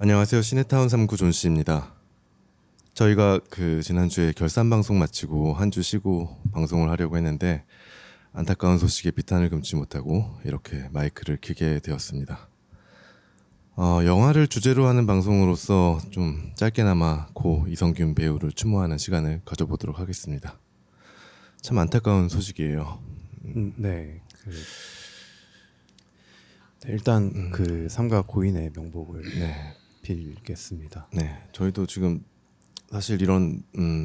안녕하세요. 시네타운 3구 존씨입니다. 저희가 지난주에 결산 방송 마치고 한 주 쉬고 방송을 하려고 했는데 안타까운 소식에 비탄을 금치 못하고 이렇게 마이크를 켜게 되었습니다. 영화를 주제로 하는 방송으로서 좀 짧게나마 고 이성균 배우를 추모하는 시간을 가져보도록 하겠습니다. 참 안타까운 소식이에요. 네. 일단 그 삼가 고인의 명복을 네. 빌겠습니다. 네, 저희도 지금 사실 이런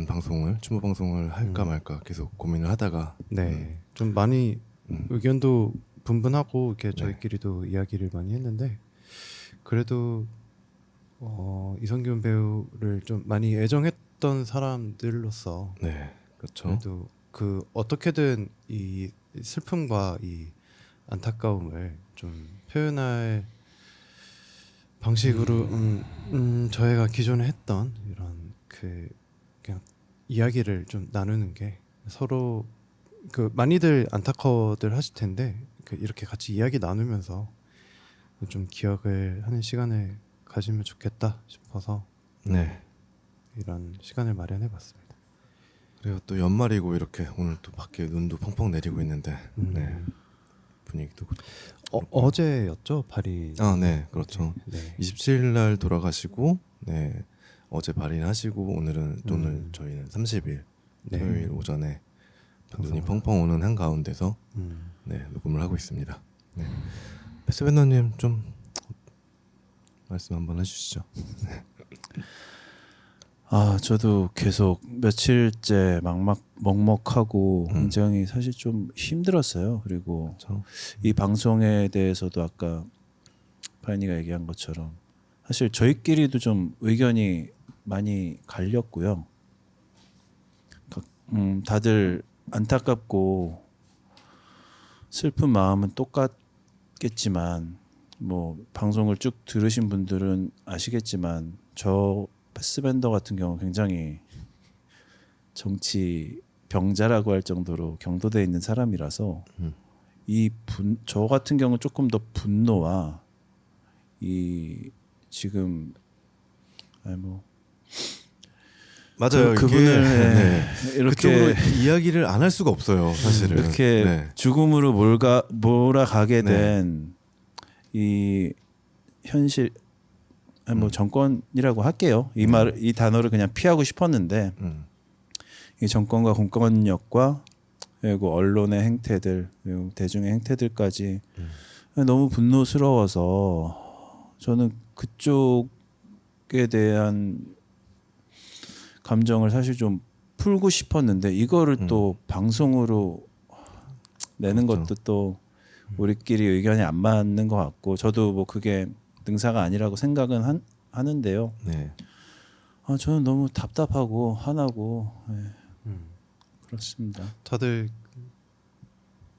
방송을 추모 방송을 할까 말까 계속 고민을 하다가 네. 좀 많이 의견도 분분하고 이렇게 저희끼리도 이야기를 많이 했는데 그래도 이성균 배우를 좀 많이 애정했던 사람들로서 네, 그렇죠. 그래도 그 어떻게든 이 슬픔과 이 안타까움을 좀 표현할 방식으로 저희가 기존에 했던 이런 그냥 이야기를 좀 나누는 게 서로 그 많이들 안타까워들 하실 텐데 이렇게 같이 이야기 나누면서 좀 기억을 하는 시간을 가지면 좋겠다 싶어서 네. 이런 시간을 마련해봤습니다. 그리고 또 연말이고 이렇게 오늘 또 밖에 눈도 펑펑 내리고 있는데 네, 분위기도 어제였죠 발이. 네, 그렇죠. 네. 27일 날 돌아가시고 네, 어제 발인하시고 오늘 저희는 30일 네. 토요일 오전에 눈이 방송을. 펑펑 오는 한 가운데서 네, 녹음을 하고 있습니다. 네. 패스밴더님 좀 말씀 한번 해주시죠. 저도 계속 며칠째 먹먹하고 굉장히 사실 좀 힘들었어요. 그리고 그렇죠. 이 방송에 대해서도 아까 파인이가 얘기한 것처럼 사실 저희끼리도 좀 의견이 많이 갈렸고요. 다들 안타깝고 슬픈 마음은 똑같겠지만 뭐 방송을 쭉 들으신 분들은 아시겠지만 저 패스밴더 같은 경우 굉장히 정치 병자라고 할 정도로 경도돼 있는 사람이라서 저 같은 경우 조금 더 분노와 이 지금 맞아요. 그분을 네. 이렇게 그쪽으로 이야기를 안 할 수가 없어요. 사실은 이렇게 네. 죽음으로 몰아가게 네. 된 이 현실 뭐 정권이라고 할게요. 이 단어를 그냥 피하고 싶었는데 이 정권과 공권력과 그리고 언론의 행태들 그리고 대중의 행태들까지 너무 분노스러워서 저는 그쪽에 대한 감정을 사실 좀 풀고 싶었는데 이거를 또 방송으로 내는 그렇죠. 것도 또 우리끼리 의견이 안 맞는 것 같고 저도 뭐 그게 능사가 아니라고 생각은 하는데요. 네. 저는 너무 답답하고 화나고 그렇습니다. 다들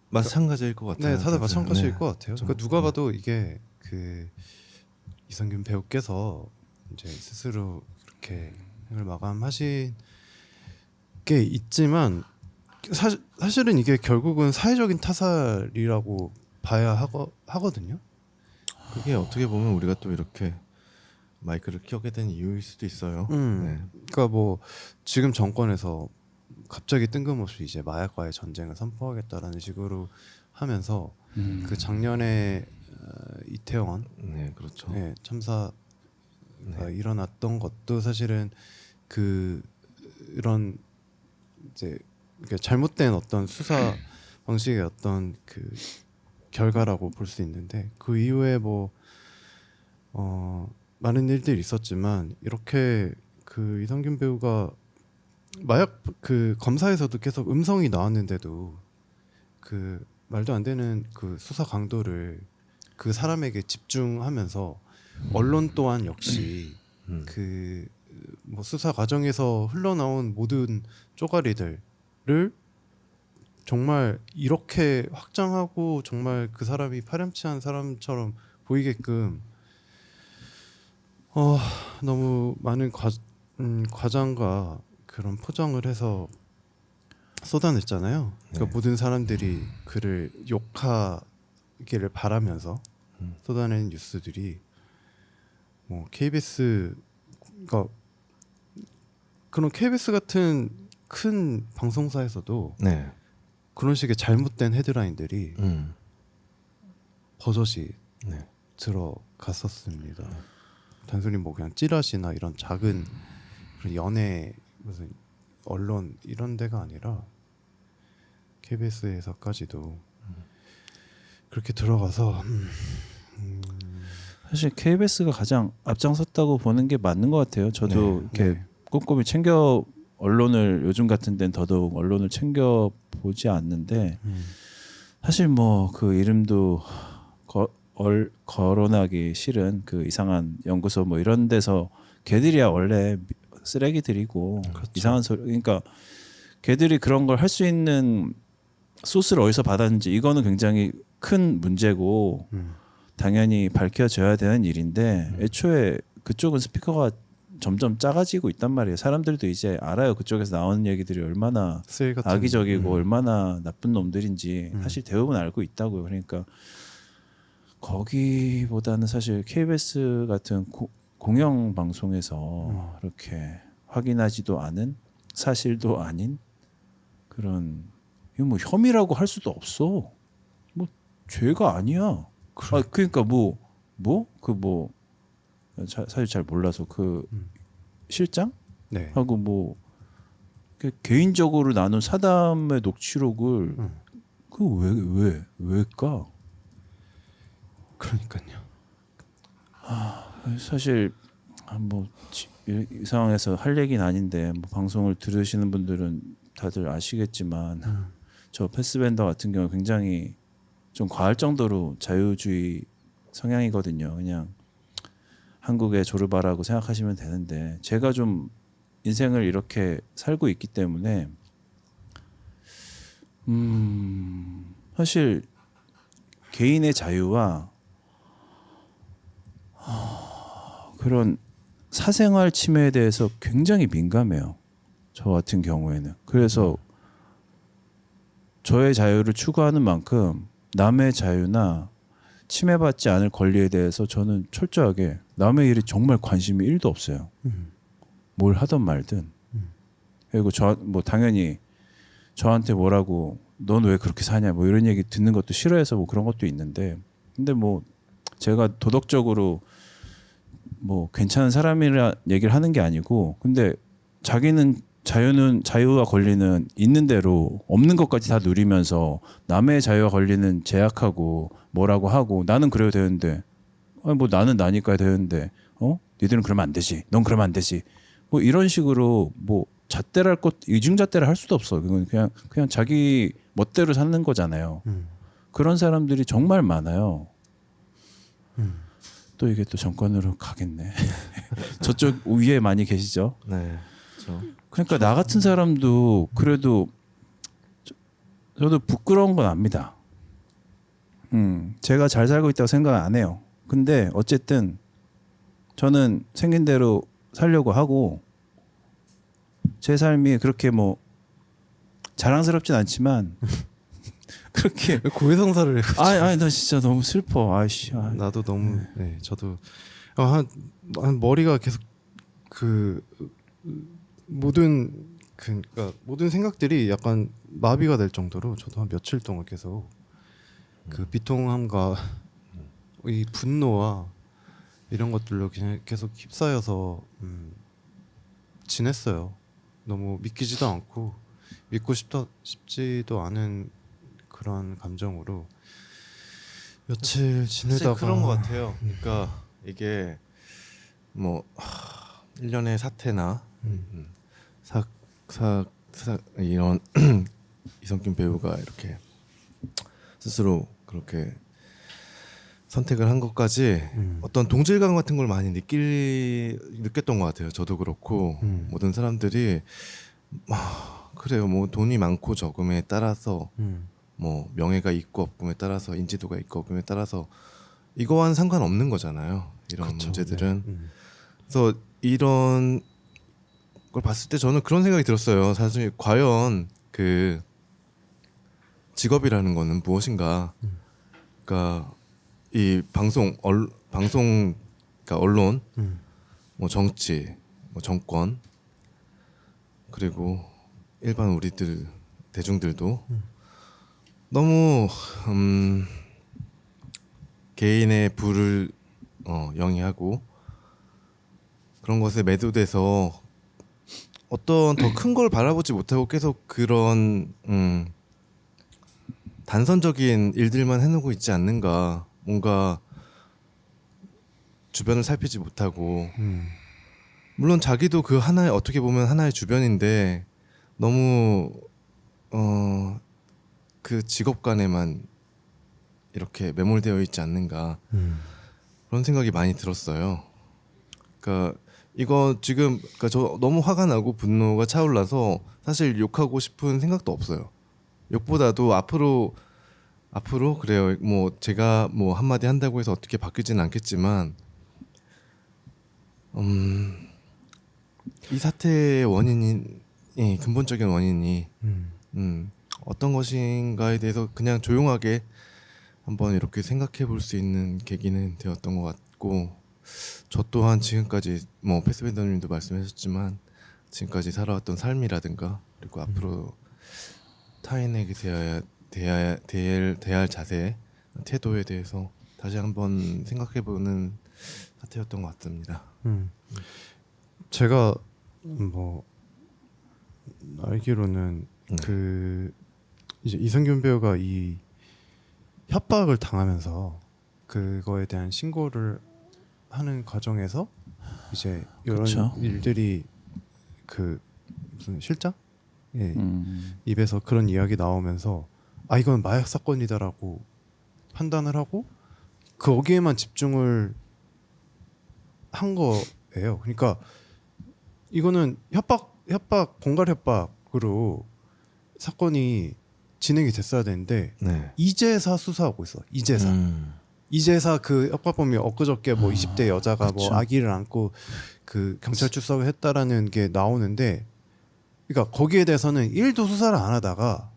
마찬가지일 것 같아요. 네, 다들 마찬가지일 네. 것 같아요. 좀, 그러니까 누가 봐도 이게 그 이성균 배우께서 이제 스스로 그렇게 생을 마감하신 게 있지만 사실은 이게 결국은 사회적인 타살이라고 봐야 하거든요. 그게 어떻게 보면 우리가 또 이렇게 마이크를 켜게 된 이유일 수도 있어요. 네. 그러니까 뭐 지금 정권에서 갑자기 뜬금없이 이제 마약과의 전쟁을 선포하겠다라는 식으로 하면서 그 작년에 이태원 네, 그렇죠. 네, 참사가 일어났던 것도 사실은 이런 이제 잘못된 어떤 수사 방식의 어떤 그 결과라고 볼 수 있는데 그 이후에 뭐 많은 일들이 있었지만 이렇게 그 이성균 배우가 마약 그 검사에서도 계속 음성이 나왔는데도 그 말도 안 되는 그 수사 강도를 그 사람에게 집중하면서 언론 또한 역시 그 뭐 수사 과정에서 흘러나온 모든 쪼가리들을 정말 이렇게 확장하고 정말 그 사람이 파렴치한 사람처럼 보이게끔 너무 많은 과장과 그런 포장을 해서 쏟아냈잖아요. 그러니까 모든 사람들이 그를 욕하기를 바라면서 쏟아낸 뉴스들이 뭐 KBS 그러니까 그런 KBS 같은 큰 방송사에서도 네. 그런 식의 잘못된 헤드라인들이 음. 버젓이 네. 들어갔었습니다. 단순히 뭐 그냥 찌라시나 이런 작은 그런 연예 무슨 언론 이런 데가 아니라 KBS에서까지도 그렇게 들어가서 사실 KBS가 가장 앞장섰다고 보는 게 맞는 것 같아요. 저도 네. 이렇게 네. 꼼꼼히 챙겨 언론을 요즘 같은 데는 더더욱 언론을 챙겨 보지 않는데 사실 뭐 그 이름도 거론하기 싫은 그 이상한 연구소 뭐 이런 데서 걔들이야 원래 쓰레기들이고 이상한 소리 그러니까 걔들이 그런 걸 할 수 있는 소스를 어디서 받았는지 이거는 굉장히 큰 문제고 당연히 밝혀져야 되는 일인데 애초에 그쪽은 스피커가 점점 작아지고 있단 말이에요. 사람들도 이제 알아요. 그쪽에서 나오는 얘기들이 얼마나 쓰레기 같은 악의적이고 얼마나 나쁜 놈들인지 사실 대부분 알고 있다고요. 그러니까 거기보다는 사실 KBS 같은 공영 방송에서 이렇게 확인하지도 않은 사실도 아닌 그런 이거 뭐 혐의라고 할 수도 없어. 뭐 죄가 아니야. 아 그러니까 사실 잘 몰라서 그 실장 네. 하고 뭐 개인적으로 나눈 사담의 녹취록을 그 왜 왜까? 그러니까요. 사실 이 상황에서 할 얘기는 아닌데 뭐 방송을 들으시는 분들은 다들 아시겠지만 저 패스밴더 같은 경우 굉장히 좀 과할 정도로 자유주의 성향이거든요. 그냥 한국의 조르바라고 생각하시면 되는데 제가 좀 인생을 이렇게 살고 있기 때문에 사실 개인의 자유와 그런 사생활 침해에 대해서 굉장히 민감해요. 저 같은 경우에는. 그래서 저의 자유를 추구하는 만큼 남의 자유나 침해받지 않을 권리에 대해서 저는 철저하게 남의 일에 정말 관심이 1도 없어요. 뭘 하든 말든. 그리고 뭐 당연히 저한테 뭐라고 넌 왜 그렇게 사냐 뭐 이런 얘기 듣는 것도 싫어해서 뭐 그런 것도 있는데 근데 뭐 제가 도덕적으로 뭐 괜찮은 사람이라 얘기를 하는 게 아니고 근데 자기는 자유와 권리는 있는 대로 없는 것까지 다 누리면서 남의 자유와 권리는 제약하고 뭐라고 하고 나는 그래야 되는데 아니 뭐 나는 나니까 되는데 니들은 그러면 안 되지 넌 그러면 안 되지 뭐 이런 식으로 뭐 잣대를 할 것 이중잣대를 할 수도 없어 그건 그냥 자기 멋대로 사는 거잖아요 그런 사람들이 정말 많아요 또 이게 또 정권으로 가겠네 저쪽 위에 많이 계시죠 네. 그렇죠. 그러니까 나 같은 사람도 그래도 저도 부끄러운 건 압니다. 제가 잘 살고 있다고 생각 안 해요. 근데 어쨌든 저는 생긴 대로 살려고 하고 제 삶이 그렇게 뭐 자랑스럽진 않지만 그렇게 왜 고해성사를 해? 아니 나 진짜 너무 슬퍼. 아이씨. 나도 너무 네 저도 한 머리가 계속 그 그러니까 모든 생각들이 약간 마비가 될 정도로 저도 한 며칠 동안 계속 그 비통함과 이 분노와 이런 것들로 그냥 계속 휩싸여서 지냈어요. 너무 믿기지도 않고 믿고 싶지도 않은 그런 감정으로 며칠 지내다가 사실 그런 것 같아요. 그러니까 이게 뭐 1년의 사태나 이런 이성균 배우가 이렇게 스스로 그렇게 선택을 한 것까지 어떤 동질감 같은 걸 많이 느꼈던 것 같아요. 저도 그렇고 모든 사람들이 그래요. 뭐 돈이 많고 적음에 따라서 뭐 명예가 있고 없음에 따라서 인지도가 있고 없음에 따라서 이거와는 상관없는 거잖아요. 이런 그쵸, 문제들은. 네. 그래서 이런 걸 봤을 때 저는 그런 생각이 들었어요. 사실 과연 그 직업이라는 거는 무엇인가? 그러니까 이 방송 그러니까 언론, 음. 뭐 정치, 뭐 정권, 그리고 일반 우리들 대중들도 너무 개인의 부를 영위하고 그런 것에 매도돼서 어떤 더 큰 걸 바라보지 못하고 계속 그런 단선적인 일들만 해놓고 있지 않는가. 뭔가 주변을 살피지 못하고 물론 자기도 그 하나의 어떻게 보면 하나의 주변인데 너무 그 직업관에만 이렇게 매몰되어 있지 않는가 그런 생각이 많이 들었어요. 그러니까 이거 지금 그러니까 저 너무 화가 나고 분노가 차올라서 사실 욕하고 싶은 생각도 없어요. 욕보다도 앞으로 그래요. 뭐 제가 뭐 한마디 한다고 해서 어떻게 바뀌지는 않겠지만 이 사태의 원인이 근본적인 원인이 어떤 것인가에 대해서 그냥 조용하게 한번 이렇게 생각해 볼 수 있는 계기는 되었던 것 같고 저 또한 지금까지 뭐 패스밴더님도 말씀하셨지만 지금까지 살아왔던 삶이라든가 그리고 앞으로 타인에게 대할 자세 태도에 대해서 다시 한번 생각해 보는 사태였던 것 같습니다. 제가 뭐 알기로는 그 이제 이성균 배우가 이 협박을 당하면서 그거에 대한 신고를 하는 과정에서 이제 이런 그쵸. 일들이 그 무슨 실장 입에서 그런 이야기 나오면서 아 이건 마약 사건이다라고 판단을 하고 거기에만 집중을 한 거예요. 그러니까 이거는 협박 공갈 협박으로 사건이 진행이 됐어야 되는데 네. 이제사 수사하고 있어. 이제사 그 협박범이 엊그저께 뭐 20대 여자가 그쵸. 뭐 아기를 안고 그 경찰 출석을 했다라는 게 나오는데 그러니까 거기에 대해서는 1도 수사를 안 하다가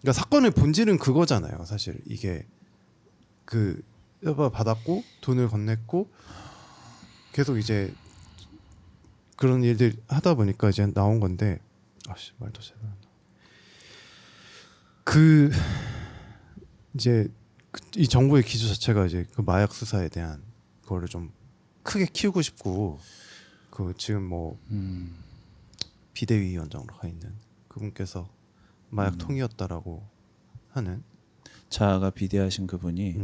그러니까 사건의 본질은 그거잖아요. 사실 이게 그 협박 받았고 돈을 건넸고 계속 이제 그런 일들 하다 보니까 이제 나온 건데 아씨 말도 제대로 안 나. 그 이제 이 정부의 기조 자체가 이제 그 마약 수사에 대한 거를 좀 크게 키우고 싶고 그 지금 뭐 비대위원장으로 가 있는 그분께서 마약 통이었다라고 하는 자아가 비대하신 그분이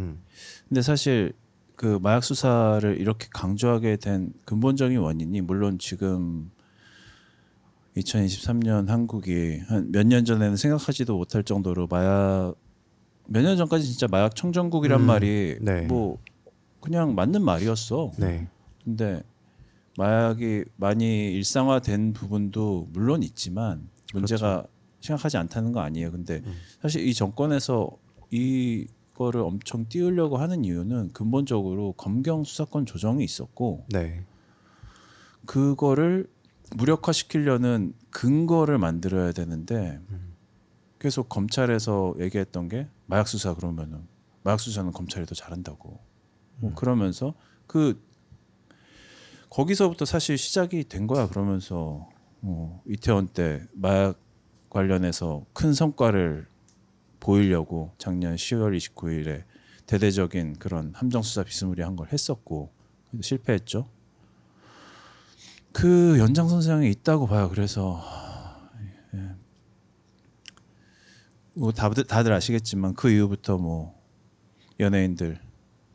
근데 사실 그 마약 수사를 이렇게 강조하게 된 근본적인 원인이 물론 지금 2023년 한국이 한 몇 년 전에는 생각하지도 못할 정도로 마약 몇 년 전까지 진짜 마약 청정국이란 말이 네. 뭐 그냥 맞는 말이었어. 네. 근데 마약이 많이 일상화된 부분도 물론 있지만 문제가 심각하지 않다는 거 아니에요. 근데 사실 이 정권에서 이거를 엄청 띄우려고 하는 이유는 근본적으로 검경 수사권 조정이 있었고 네. 그거를 무력화시키려는 근거를 만들어야 되는데 계속 검찰에서 얘기했던 게 마약 수사 그러면은 마약 수사는 검찰이 더 잘한다고 뭐 그러면서 그 거기서부터 사실 시작이 된 거야. 그러면서 이태원 때 마약 관련해서 큰 성과를 보이려고 작년 10월 29일에 대대적인 그런 함정 수사 비스무리한 걸 했었고 실패했죠. 그 연장선상에 있다고 봐요. 그래서 뭐 다들 아시겠지만 그 이후부터 뭐 연예인들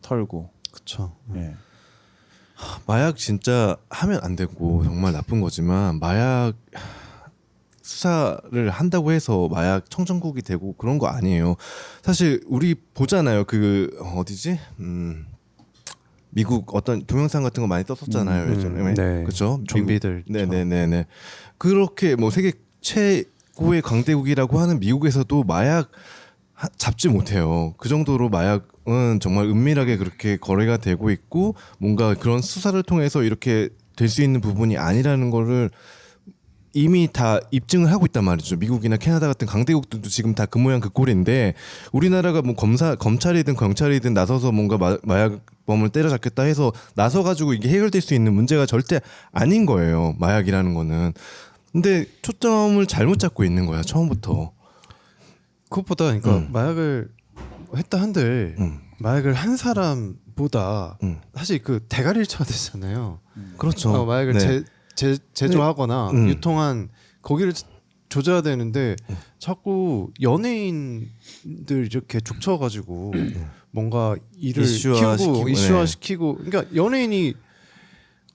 털고 그렇죠. 예. 마약 진짜 하면 안 되고 정말 나쁜 거지만 마약 수사를 한다고 해서 마약 청정국이 되고 그런 거 아니에요. 사실 우리 보잖아요. 그 어디지? 미국 어떤 동영상 같은 거 많이 떴었잖아요. 예전에. 네. 그렇죠? 좀비들. 네네네네. 그렇게 뭐 세계 최고의 강대국이라고 하는 미국에서도 마약 잡지 못해요. 그 정도로 마약은 정말 은밀하게 그렇게 거래가 되고 있고 뭔가 그런 수사를 통해서 이렇게 될 수 있는 부분이 아니라는 거를 이미 다 입증을 하고 있단 말이죠. 미국이나 캐나다 같은 강대국들도 지금 다 그 모양 그 꼴인데 우리나라가 뭐 검찰이든 경찰이든 나서서 뭔가 마약범을 때려잡겠다 해서 나서 가지고 이게 해결될 수 있는 문제가 절대 아닌 거예요. 마약이라는 거는. 근데 초점을 잘못 잡고 있는 거야 처음부터. 그것보다 그러니까 마약을 했다 한들 마약을 한 사람보다 사실 그 대가리를 쳐야 되잖아요. 그렇죠. 마약을 네. 제조하거나 유통한 거기를 조져야 되는데 자꾸 연예인들 이렇게 죽쳐가지고 뭔가 일을 키우고 이슈화 시키고 그러니까 연예인이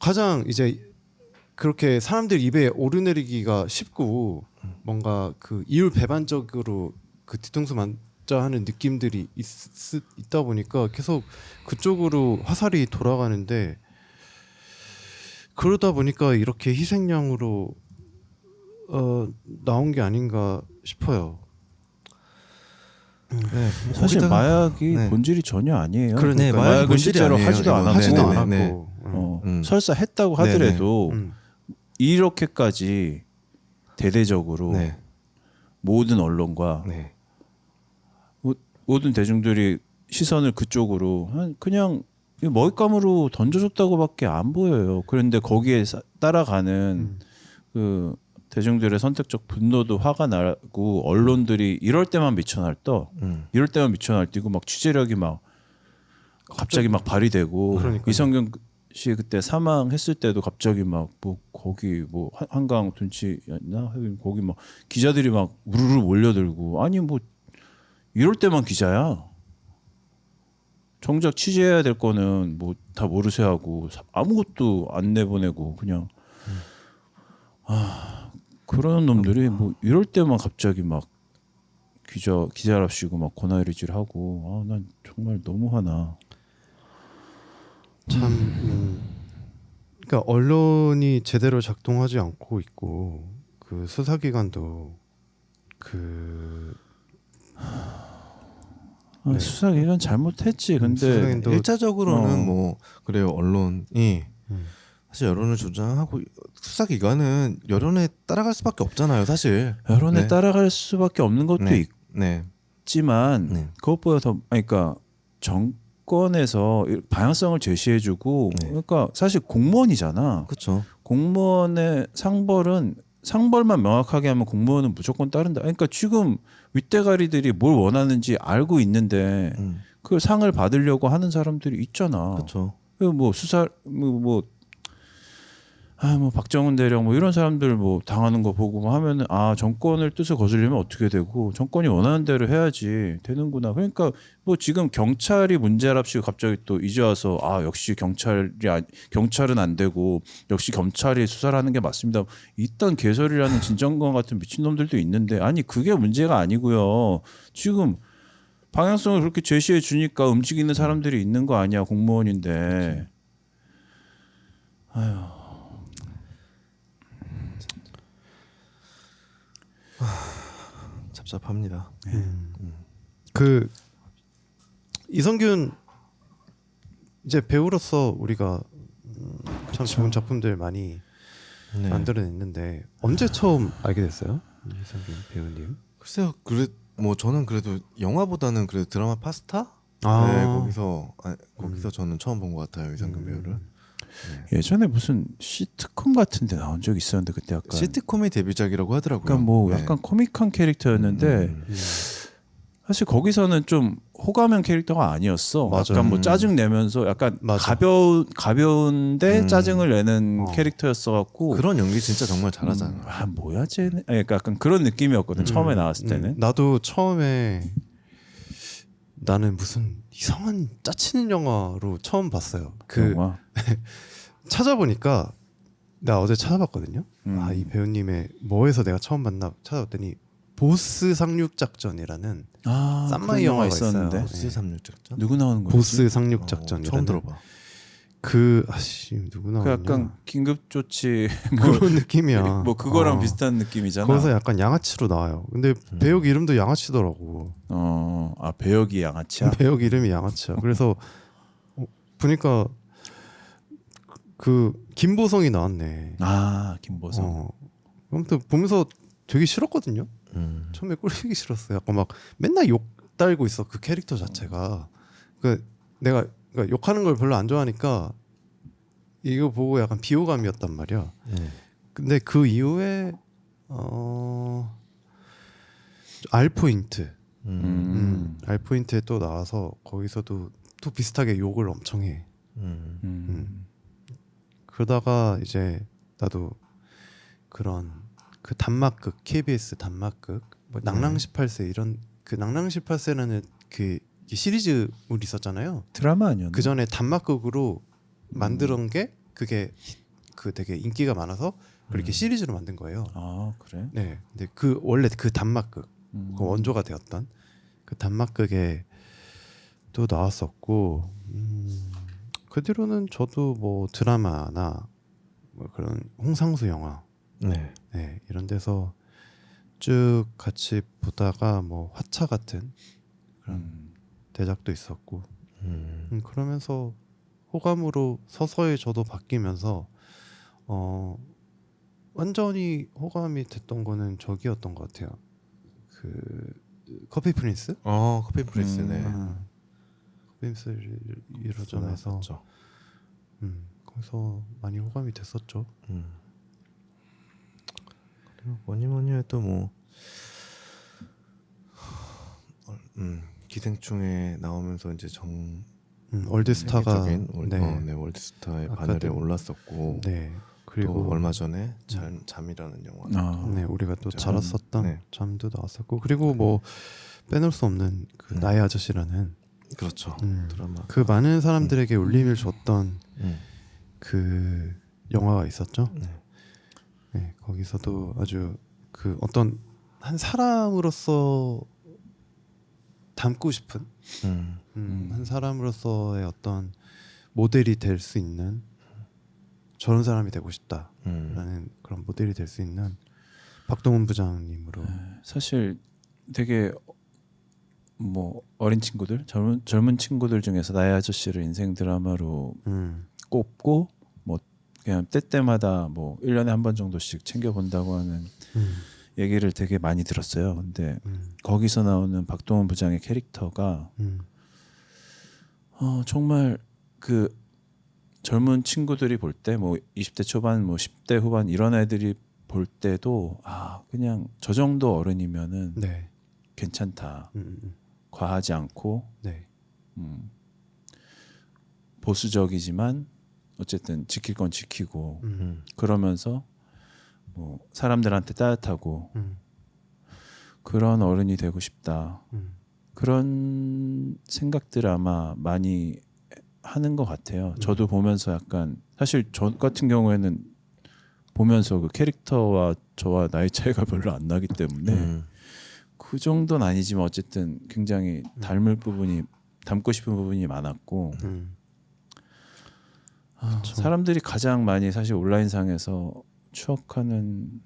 가장 이제 그렇게 사람들 입에 오르내리기가 쉽고 뭔가 그 이율 배반적으로 그 뒤통수 맞자 하는 느낌들이 있다 보니까 계속 그쪽으로 화살이 돌아가는데 그러다 보니까 이렇게 희생양으로 나온 게 아닌가 싶어요. 네. 사실 거기다가- 마약이 네. 본질이 전혀 아니에요. 그러니까 네, 마약을 본질이 실제로 아니에요. 하지도 이건. 않았고, 하지도 네, 않았고 네. 설사 했다고 네, 하더라도 음. 이렇게까지 대대적으로 네. 모든 언론과 네. 모든 대중들이 시선을 그쪽으로 그냥 먹잇감으로 던져줬다고밖에 안 보여요. 그런데 거기에 따라가는 그 대중들의 선택적 분노도 화가 나고 언론들이 이럴 때만 미쳐 날떠. 이럴 때만 미쳐 날뛰고 막 취재력이 막 갑자기 막 발휘되고 그러니까요. 이성균 씨 그때 사망했을 때도 갑자기 막 뭐 거기 뭐 한강 둔치였나 거기 막 기자들이 막 우르르 몰려들고 아니 뭐 이럴 때만 기자야. 정작 취재해야 될 거는 뭐 다 모르쇠 하고 아무것도 안 내보내고 그냥 그런 놈들이 뭐 이럴 때만 갑자기 막 기자랍시고 막 권한일질하고 난 정말 너무 화나. 참 그러니까 언론이 제대로 작동하지 않고 있고 그 수사기관도 그 네. 수사기관 잘못했지. 근데 수사기관도 일차적으로는 뭐 그래요. 언론이 사실 여론을 조장하고 수사기관은 여론에 따라갈 수밖에 없잖아요. 사실. 여론에 네. 따라갈 수밖에 없는 것도 네. 네. 있지만 네. 그것보다 더 그러니까 정권에서 방향성을 제시해주고 네. 그러니까 사실 공무원이잖아. 그렇죠. 공무원의 상벌만 명확하게 하면 공무원은 무조건 따른다. 그러니까 지금 윗대가리들이 뭘 원하는지 알고 있는데 그 상을 받으려고 하는 사람들이 있잖아. 그렇죠. 뭐 수사 뭐 박정훈 대령 뭐 이런 사람들 뭐 당하는 거 보고 뭐 하면은 정권을 뜻을 거스르면 어떻게 되고 정권이 원하는 대로 해야지 되는구나. 그러니까 뭐 지금 경찰이 문제랍시고 갑자기 또 이제 와서 역시 경찰은 안 되고 역시 검찰이 수사를 하는 게 맞습니다. 이딴 개소리라는 진정건 같은 미친놈들도 있는데 아니 그게 문제가 아니고요. 지금 방향성을 그렇게 제시해 주니까 움직이는 사람들이 있는 거 아니야. 공무원인데. 아휴. 답답합니다. 그 이성균 이제 배우로서 우리가 참 좋은 작품들 많이 네. 만들어냈는데 언제 처음 알게 됐어요? 이성균 배우님. 글쎄요. 뭐 저는 그래도 영화보다는 그래도 드라마 파스타? 아. 네, 거기서 저는 처음 본 것 같아요. 이성균 배우를. 예전에 무슨 시트콤 같은 데 나온 적 있었는데 그때 약간 시트콤의 데뷔작이라고 하더라고요. 약간 뭐 네. 약간 코믹한 캐릭터였는데 사실 거기서는 좀 호감형 캐릭터가 아니었어. 맞아요. 약간 뭐 짜증 내면서 약간 맞아. 가벼운데 짜증을 내는 어. 캐릭터였어 갖고 그런 연기 진짜 정말 잘하잖아. 뭐야 쟤는 약간 그런 느낌이었거든. 처음에 나왔을 때는. 나도 처음에 나는 무슨 이상한 짜치는 영화로 처음 봤어요. 그 영화. 찾아보니까 나 어제 찾아봤거든요. 이 배우님의 뭐에서 내가 처음 봤나 찾아봤더니 보스 상륙 작전이라는 쌈마이 그런 영화가 있었는데 있어요. 보스 삼육작전? 누구 나오는 거지? 보스 상륙 작전이라는 처음 들어봐. 누구 그 나오냐? 약간 긴급 조치 뭐, 그런 느낌이야. 뭐 그거랑 비슷한 느낌이잖아. 거기서 약간 양아치로 나와요. 근데 배역 이름도 양아치더라고. 배역이 양아치야. 배역 이름이 양아치야. 그래서 보니까 그 김보성이 나왔네. 김보성. 아무튼 보면서 되게 싫었거든요. 처음에 꼴보기 싫었어요. 약간 막 맨날 욕 달고 있어 그 캐릭터 자체가. 그 내가 그러니까 욕하는 걸 별로 안 좋아하니까 이거 보고 약간 비호감이었단 말이야. 근데 그 이후에 알포인트, 알포인트에 또 나와서 거기서도 또 비슷하게 욕을 엄청 해. 그러다가 이제 나도 그런 그 단막극 KBS 단막극 뭐 낭랑 18세 이런 그 낭랑 18세라는 그 시리즈물이 있었잖아요. 드라마 아니었나? 그 전에 단막극으로 만든 게 그게 그 되게 인기가 많아서 그렇게 시리즈로 만든 거예요. 아 그래? 네, 근데 그 원래 그 단막극 그 원조가 되었던 그 단막극에 또 나왔었고 그 뒤로는 저도 뭐 드라마나 뭐 그런 홍상수 영화 네. 네, 이런 데서 쭉 같이 보다가 뭐 화차 같은 그런 대작도 있었고 그러면서 호감으로 서서히 저도 바뀌면서 완전히 호감이 됐던 거는 저기였던 것 같아요. 그 커피 프린스? 커피 프린스네. 커피 프린스 1호점에서 거기서 많이 호감이 됐었죠. 그리고 뭐니 해도 뭐 기생충에 나오면서 이제 월드스타가 세계적인 네, 월드스타의 아까도- 바늘에 올랐었고 네 그리고 그리고 얼마 전에 잠이라는 영화 아, 네 우리가 또 참, 잘 왔었던 네. 잠도 나왔었고 그리고 뭐 빼놓을 수 없는 그 나의 아저씨라는 그렇죠. 드라마 그 많은 사람들에게 울림을 줬던 음. 그 영화가 있었죠. 네. 네, 거기서도 아주 그 어떤 한 사람으로서 닮고 싶은 한 사람으로서의 어떤 모델이 될 수 있는 저런 사람이 되고 싶다라는 그런 모델이 될 수 있는 박동원 부장님으로 사실 되게 뭐 어린 친구들, 젊은 친구들 중에서 나의 아저씨를 인생 드라마로 꼽고 뭐 그냥 때때마다 뭐 1년에 한 번 정도씩 챙겨 본다고 하는 얘기를 되게 많이 들었어요. 근데 거기서 나오는 박동원 부장의 캐릭터가 정말 그 젊은 친구들이 볼 때 뭐 20대 초반 뭐 10대 후반 이런 애들이 볼 때도 그냥 저 정도 어른이면은 네, 괜찮다. 과하지 않고 네, 보수적이지만 어쨌든 지킬 건 지키고 그러면서 뭐 사람들한테 따뜻하고 그런 어른이 되고 싶다. 그런 생각들 아마 많이 하는 것 같아요. 저도 보면서 약간 사실 저 같은 경우에는 보면서 그 캐릭터와 저와 나이 차이가 별로 안 나기 때문에 그 정도는 아니지만 어쨌든 굉장히 닮고 싶은 부분이 많았고 사람들이 가장 많이 사실 온라인상에서 추억하는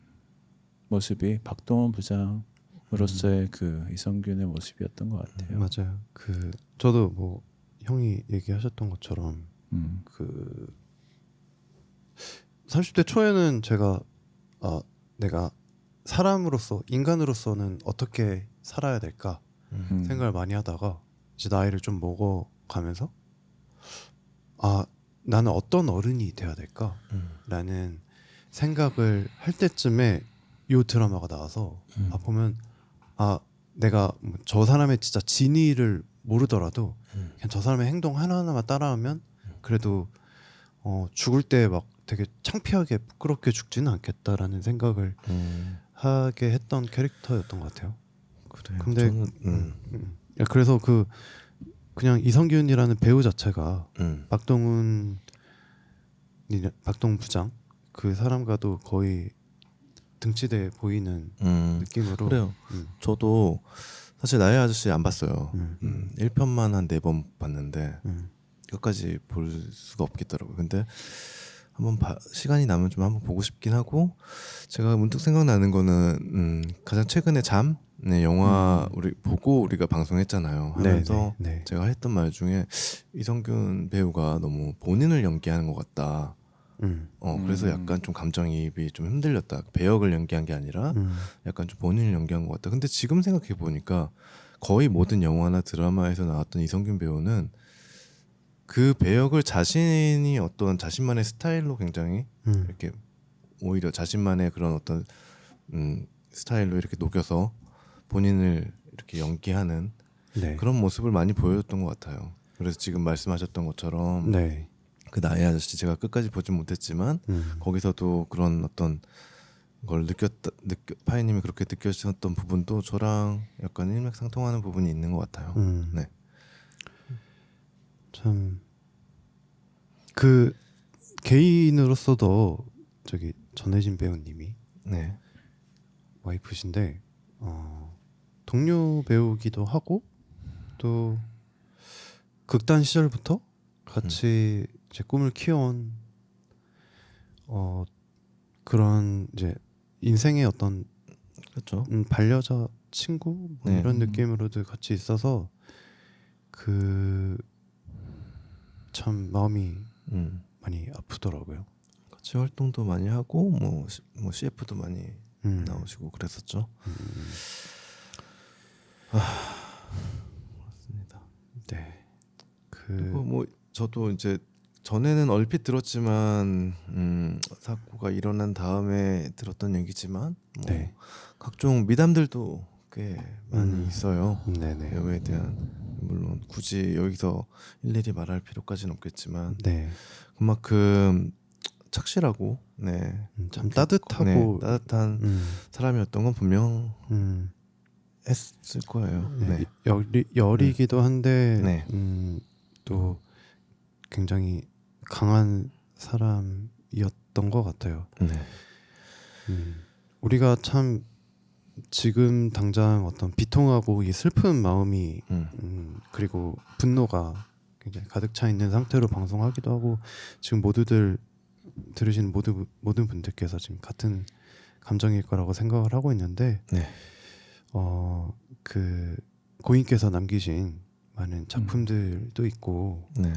모습이 박동원 부장으로서의 그 이성균의 모습이었던 것 같아요. 맞아요. 그 저도 뭐 형이 얘기하셨던 것처럼 그 30대 초에는 제가 내가 사람으로서 인간으로서는 어떻게 살아야 될까 생각을 많이 하다가 이제 나이를 좀 먹어가면서 나는 어떤 어른이 돼야 될까라는 생각을 할 때쯤에 이 드라마가 나와서 보면 내가 저 사람의 진짜 진위를 모르더라도 그냥 저 사람의 행동 하나하나만 따라하면 그래도 죽을 때 막 되게 창피하게 부끄럽게 죽지는 않겠다라는 생각을 하게 했던 캐릭터였던 것 같아요. 그래요. 근데 그래서 그냥 이성균이라는 배우 자체가 박동훈 부장 그 사람과도 거의 등치돼 보이는 느낌으로. 그래요. 저도 사실 나의 아저씨 안 봤어요. 1편만 한 4번 봤는데 끝까지 볼 수가 없겠더라고요. 근데 한번 시간이 나면 좀 한번 보고 싶긴 하고 제가 문득 생각나는 거는 가장 최근에 잠 영화 우리 보고 우리가 방송했잖아요. 하면서 제가 했던 말 중에 이성균 배우가 너무 본인을 연기하는 것 같다. 그래서 약간 좀 감정이입이 좀 흔들렸다. 배역을 연기한 게 아니라 약간 좀 본인을 연기한 것 같다. 근데 지금 생각해 보니까 거의 모든 영화나 드라마에서 나왔던 이성균 배우는 그 배역을 자신이 어떤 자신만의 스타일로 굉장히 이렇게 오히려 자신만의 그런 어떤 스타일로 이렇게 녹여서 본인을 이렇게 연기하는 네. 그런 모습을 많이 보여줬던 것 같아요. 그래서 지금 말씀하셨던 것처럼 네. 그 나의 아저씨 제가 끝까지 보진 못했지만 거기서도 그런 어떤 걸 파이님이 그렇게 느껴지셨던 부분도 저랑 약간 일맥상통하는 부분이 있는 것 같아요. 네. 참 그 개인으로서도 저기 전혜진 배우님이 네. 와이프신데 동료 배우기도 하고 또 극단 시절부터 같이 제 꿈을 키워온 그런 이제 인생의 어떤 그렇죠. 반려자 친구 뭐 네. 이런 느낌으로도 같이 있어서 그 참 마음이 많이 아프더라고요. 같이 활동도 많이 하고 뭐 CF도 많이 나오시고 그랬었죠. 맞습니다. 네. 그리고 뭐 저도 이제 전에는 얼핏 들었지만 사고가 일어난 다음에 들었던 얘기지만 뭐 네. 각종 미담들도 꽤 많이 있어요. 네네. 배우에 대한 물론 굳이 여기서 일일이 말할 필요까지는 없겠지만 네. 그만큼 착실하고 네. 참 따뜻하고 따뜻한 사람이었던 건 분명했을 거예요. 네. 열이기도 한데 네. 또 굉장히 강한 사람이었던 것 같아요. 네. 우리가 참 지금 당장 어떤 비통하고 이 슬픈 마음이 그리고 분노가 굉장히 가득 차 있는 상태로 방송하기도 하고 지금 모두들 들으시는 모든 분들께서 지금 같은 감정일 거라고 생각을 하고 있는데 네. 그 고인께서 남기신 많은 작품들도 있고 네.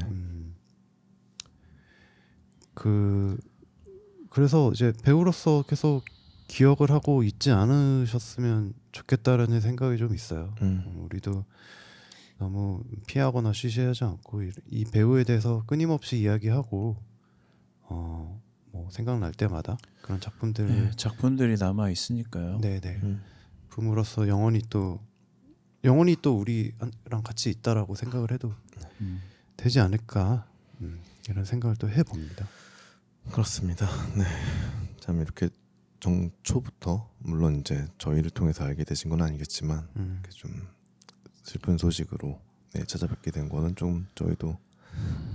그래서 이제 배우로서 계속 기억을 하고 있지 않으셨으면 좋겠다라는 생각이 좀 있어요. 우리도 너무 피하거나 쉬쉬하지 않고 이 배우에 대해서 끊임없이 이야기하고 뭐 생각날 때마다 그런 작품들 네, 작품들이 남아 있으니까요. 네네 부모로서 영원히 또 우리랑 같이 있다라고 생각을 해도 되지 않을까 이런 생각을 또 해봅니다. 그렇습니다. 네. 참 이렇게 정초부터 물론 이제 저희를 통해서 알게 되신 건 아니겠지만 이렇게 좀 슬픈 소식으로 네, 찾아뵙게 된 거는 좀 저희도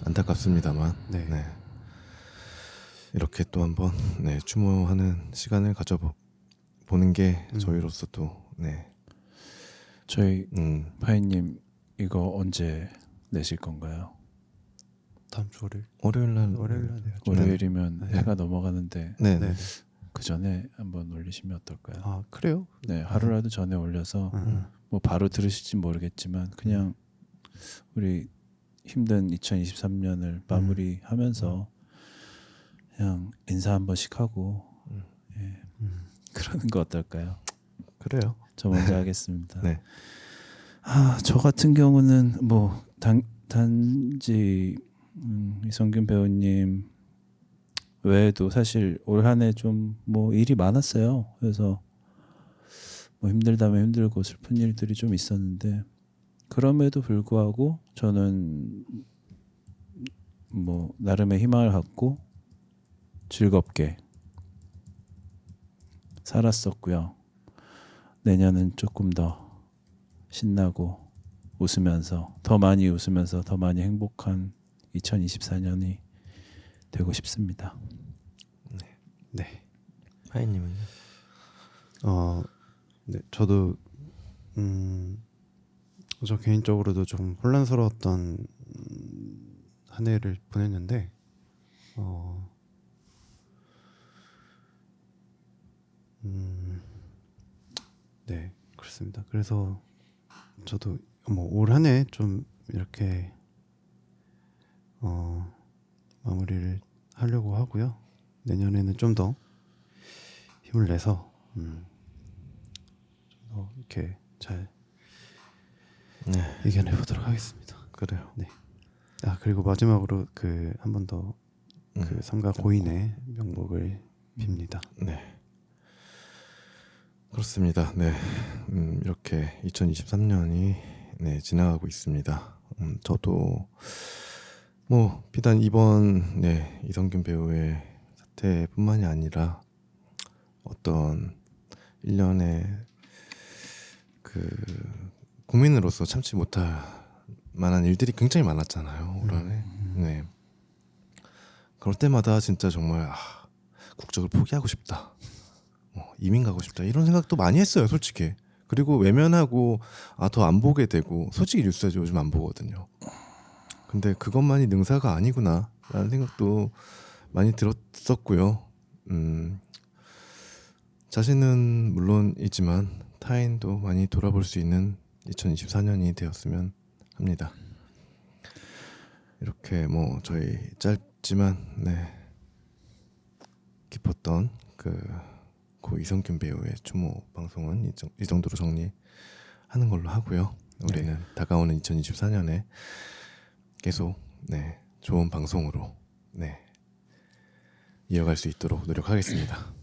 안타깝습니다만 네. 네. 이렇게 또 한번 네, 추모하는 시간을 가져보는 게 저희로서도 네. 저희 파이님 이거 언제 내실 건가요? 다음 주 월요일 날 월요일 날 내야죠. 월요일이면 네. 해가 넘어가는데 네. 네. 그 전에 한번 올리시면 어떨까요? 아 그래요? 네, 하루라도 전에 올려서 뭐 바로 들으실지 모르겠지만 그냥 우리 힘든 2023년을 마무리하면서 그냥 인사 한 번씩 하고 예, 그러는 거 어떨까요? 그래요. 저 먼저 하겠습니다. 네. 저 같은 경우는 뭐 단지 이성균 배우님 외에도 사실 올 한 해 좀 뭐 일이 많았어요. 그래서 뭐 힘들다면 힘들고 슬픈 일들이 좀 있었는데 그럼에도 불구하고 저는 뭐 나름의 희망을 갖고 즐겁게 살았었고요. 내년은 조금 더 신나고 웃으면서 더 많이 웃으면서 더 많이 행복한 2024년이 되고 싶습니다. 네. 하이님은요? 네, 저도 저 개인적으로도 좀 혼란스러웠던 한 해를 보냈는데 네, 그렇습니다. 그래서 저도 뭐 올 한 해 좀 이렇게 마무리를 하려고 하고요. 내년에는 좀 더 힘을 내서 좀 더 이렇게 잘 네, 이겨내 보도록 하겠습니다. 그래요. 아 그리고 마지막으로 그 한 번 더 그 삼가 고인의 명복을 빕니다. 네. 그렇습니다. 네. 이렇게 2023년이 네, 지나가고 있습니다. 저도 뭐 비단 이번 네, 이성균 배우의 사태뿐만이 아니라 어떤 일련의 그 국민으로서 참지 못할 만한 일들이 굉장히 많았잖아요. 올 한해. 네. 그럴 때마다 진짜 정말 국적을 포기하고 싶다. 이민 가고 싶다. 이런 생각도 많이 했어요, 솔직히. 그리고 외면하고 더 안 보게 되고 솔직히 뉴스 요즘 안 보거든요. 근데 그것만이 능사가 아니구나라는 생각도 많이 들었었고요. 자신은 물론이지만 타인도 많이 돌아볼 수 있는 2024년이 되었으면 합니다. 이렇게 뭐 저희 짧지만 네 깊었던 고 이성균 배우의 추모 방송은 이 정도로 정리하는 걸로 하고요. 우리는 다가오는 2024년에 계속 네 좋은 방송으로 네 이어갈 수 있도록 노력하겠습니다.